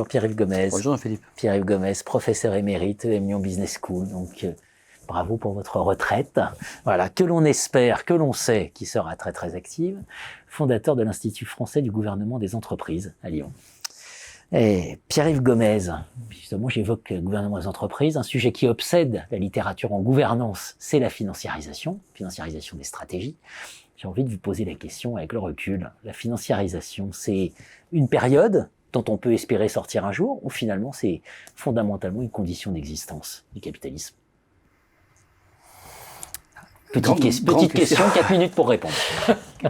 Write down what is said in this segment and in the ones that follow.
Pierre-Yves Gomez. Bonjour Philippe. Pierre-Yves Gomez, professeur émérite de Lyon Business School. Donc, bravo pour votre retraite. Voilà, que l'on espère, que l'on sait, qui sera très très active. Fondateur de l'Institut français du gouvernement des entreprises à Lyon. Et Pierre-Yves Gomez, justement j'évoque le gouvernement des entreprises, un sujet qui obsède la littérature en gouvernance, c'est la financiarisation des stratégies. J'ai envie de vous poser la question avec le recul. La financiarisation, c'est une période dont on peut espérer sortir un jour, ou finalement c'est fondamentalement une condition d'existence du capitalisme? Petite question, 4 minutes pour répondre.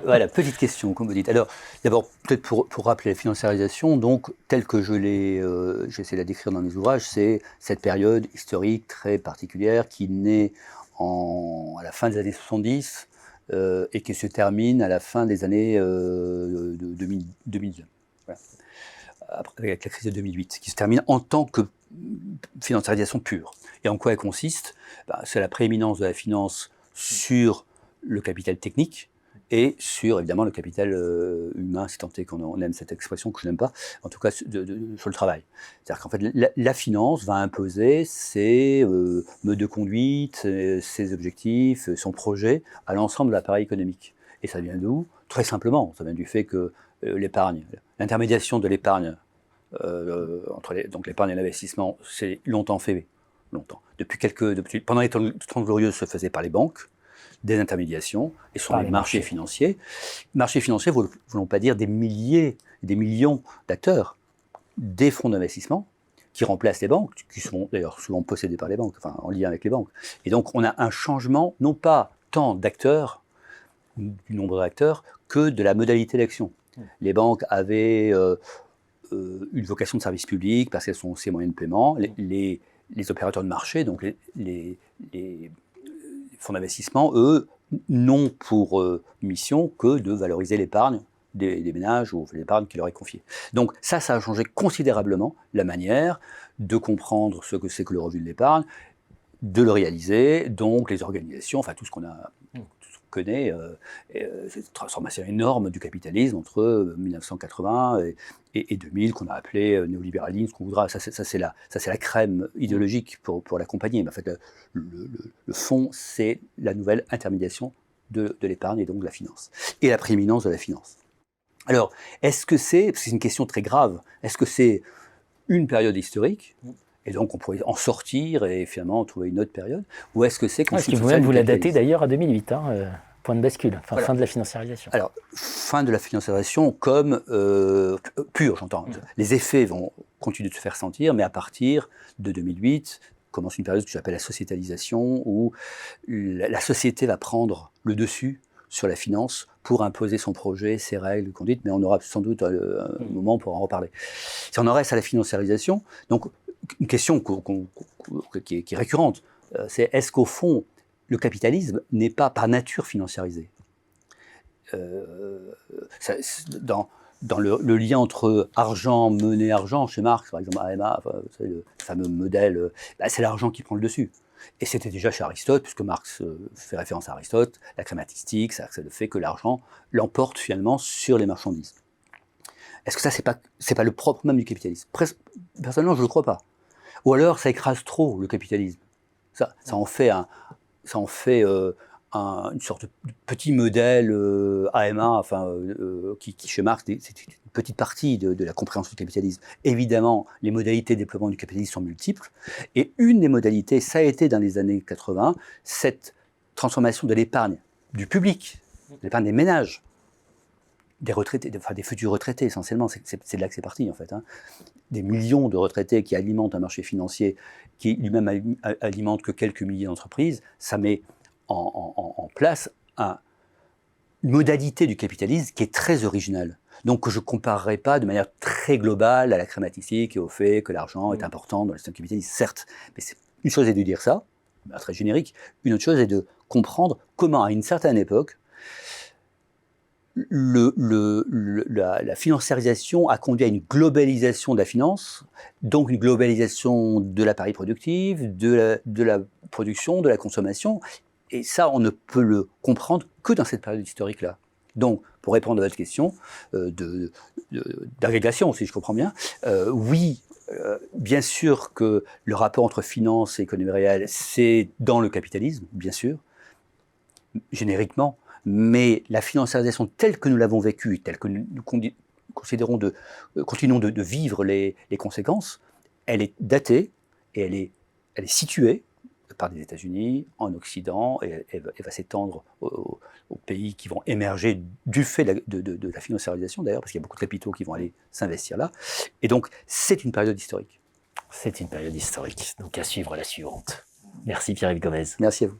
Voilà, petite question, comme vous dites. Alors, d'abord, peut-être pour rappeler la financiarisation, donc, telle que j'essaie de la décrire dans mes ouvrages, c'est cette période historique très particulière qui naît à la fin des années 70 et qui se termine à la fin des années 2000. Voilà. Avec la crise de 2008, qui se termine en tant que financiarisation pure. Et en quoi elle consiste? C'est la prééminence de la finance sur le capital technique et sur, évidemment, le capital humain, si tant est qu'on aime cette expression que je n'aime pas, en tout cas sur le travail. C'est-à-dire qu'en fait, la finance va imposer ses modes de conduite, ses objectifs, son projet à l'ensemble de l'appareil économique. Et ça vient d'où? Très simplement, ça vient du fait que l'épargne, l'intermédiation de l'épargne, donc l'épargne et l'investissement, c'est longtemps fait. Pendant les 30 glorieuses, se faisait par les banques, des intermédiations, et sur les marchés financiers. Marchés financiers ne voulons pas dire des milliers, des millions d'acteurs, des fonds d'investissement qui remplacent les banques, qui sont d'ailleurs souvent possédés par les banques, enfin en lien avec les banques. Et donc on a un changement, non pas tant d'acteurs, du nombre d'acteurs, que de la modalité d'action. Les banques avaient une vocation de service public parce qu'elles sont aussi moyens de paiement. Les opérateurs de marché, donc les fonds d'investissement, eux, n'ont pour mission que de valoriser l'épargne des ménages ou l'épargne qui leur est confiée. Donc ça a changé considérablement la manière de comprendre ce que c'est que le revenu de l'épargne, de le réaliser, donc les organisations, enfin tout ce qu'on connaît, cette transformation énorme du capitalisme entre 1980 et 2000, qu'on a appelé néolibéralisme, qu'on voudra. Ça c'est la crème idéologique pour l'accompagner. Mais en fait, le fond, c'est la nouvelle intermédiation de l'épargne et donc de la finance. Et la prééminence de la finance. Alors, parce que c'est une question très grave, est-ce que c'est une période historique et donc on pourrait en sortir et finalement trouver une autre période? Ou est-ce que c'est constitutionnel? Vous-même, vous la datez d'ailleurs à 2008, point de bascule, voilà. Fin de la financiarisation. Alors, fin de la financiarisation comme pure, j'entends. Les effets vont continuer de se faire sentir, mais à partir de 2008, commence une période que j'appelle la sociétalisation, où la société va prendre le dessus sur la finance pour imposer son projet, ses règles de conduite, mais on aura sans doute un moment pour en reparler. Si on en reste à la financiarisation, donc une question qui est récurrente, c'est est-ce qu'au fond, le capitalisme n'est pas par nature financiarisé? Dans le lien entre argent, monnaie, argent, chez Marx, par exemple, AMA, le fameux modèle, c'est l'argent qui prend le dessus. Et c'était déjà chez Aristote, puisque Marx fait référence à Aristote, la crématistique, c'est le fait que l'argent l'emporte finalement sur les marchandises. Est-ce que ça, c'est pas le propre même du capitalisme? Personnellement, je ne le crois pas. Ou alors, ça écrase trop le capitalisme. Ça en fait une sorte de petit modèle AMA, enfin, qui chez Marx, c'est une petite partie de la compréhension du capitalisme. Évidemment, les modalités de déploiement du capitalisme sont multiples, et une des modalités, ça a été dans les années 80, cette transformation de l'épargne du public, l'épargne des ménages, des retraités, enfin des futurs retraités essentiellement, c'est de là que c'est parti en fait. Des millions de retraités qui alimentent un marché financier qui lui-même alimente que quelques milliers d'entreprises, ça met en place une modalité du capitalisme qui est très originale. Donc que je ne comparerai pas de manière très globale à la crématistique et au fait que l'argent est important dans le système capitaliste, certes. Mais une chose est de dire ça, très générique, une autre chose est de comprendre comment à une certaine époque, la financiarisation a conduit à une globalisation de la finance, donc une globalisation de l'appareil productif, de la production, de la consommation. Et ça, on ne peut le comprendre que dans cette période historique-là. Donc, pour répondre à votre question d'agrégation, si je comprends bien, oui, bien sûr que le rapport entre finance et économie réelle, c'est dans le capitalisme, bien sûr, génériquement, mais la financiarisation telle que nous l'avons vécue, telle que nous continuons de vivre les conséquences, elle est datée et elle est située par les États-Unis, en Occident, et va s'étendre aux pays qui vont émerger du fait de la financiarisation, d'ailleurs, parce qu'il y a beaucoup de capitaux qui vont aller s'investir là. Et donc, c'est une période historique. C'est une période historique, donc à suivre la suivante. Merci Pierre-Yves Gomez. Merci à vous.